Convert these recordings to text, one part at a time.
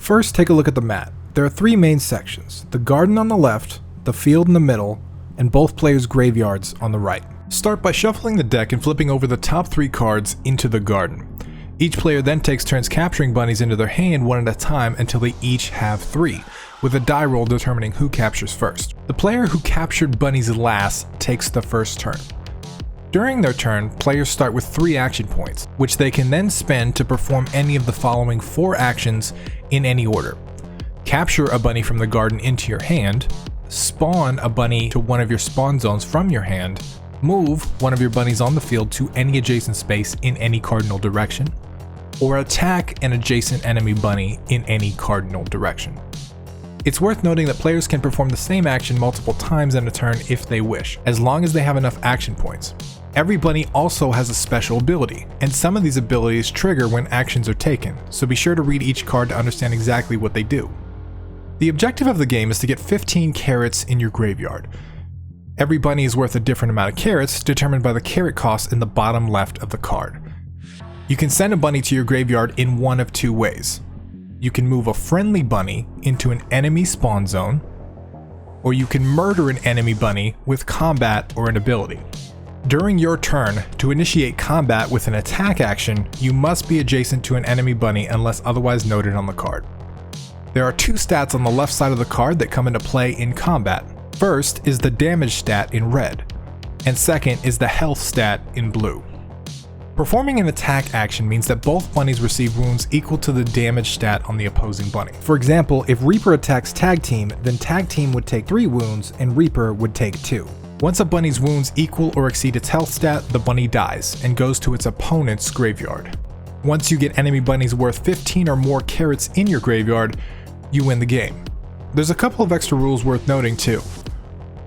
First, take a look at the mat. There are three main sections: the garden on the left, the field in the middle, and both players' graveyards on the right. Start by shuffling the deck and flipping over the top 3 cards into the garden. Each player then takes turns capturing bunnies into their hand one at a time until they each have 3, with a die roll determining who captures first. The player who captured bunnies last takes the first turn. During their turn, players start with 3 action points, which they can then spend to perform any of the following 4 actions in any order: capture a bunny from the garden into your hand, spawn a bunny to one of your spawn zones from your hand, move one of your bunnies on the field to any adjacent space in any cardinal direction, or attack an adjacent enemy bunny in any cardinal direction. It's worth noting that players can perform the same action multiple times in a turn if they wish, as long as they have enough action points. Every bunny also has a special ability, and some of these abilities trigger when actions are taken, so be sure to read each card to understand exactly what they do. The objective of the game is to get 15 carrots in your graveyard. Every bunny is worth a different amount of carrots, determined by the carrot cost in the bottom left of the card. You can send a bunny to your graveyard in one of 2 ways. You can move a friendly bunny into an enemy spawn zone, or you can murder an enemy bunny with combat or an ability. During your turn, to initiate combat with an attack action, you must be adjacent to an enemy bunny unless otherwise noted on the card. There are 2 stats on the left side of the card that come into play in combat. First is the damage stat in red, and second is the health stat in blue. Performing an attack action means that both bunnies receive wounds equal to the damage stat on the opposing bunny. For example, if Reaper attacks Tag Team, then Tag Team would take 3 wounds and Reaper would take 2. Once a bunny's wounds equal or exceed its health stat, the bunny dies and goes to its opponent's graveyard. Once you get enemy bunnies worth 15 or more carrots in your graveyard, you win the game. There's a couple of extra rules worth noting too.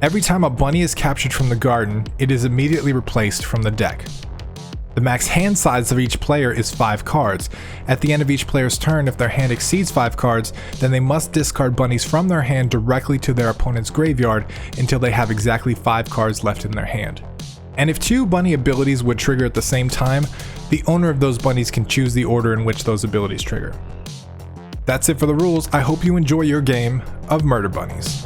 Every time a bunny is captured from the garden, it is immediately replaced from the deck. The max hand size of each player is 5 cards. At the end of each player's turn, if their hand exceeds 5 cards, then they must discard bunnies from their hand directly to their opponent's graveyard until they have exactly 5 cards left in their hand. And if 2 bunny abilities would trigger at the same time, the owner of those bunnies can choose the order in which those abilities trigger. That's it for the rules. I hope you enjoy your game of Murder Bunnies.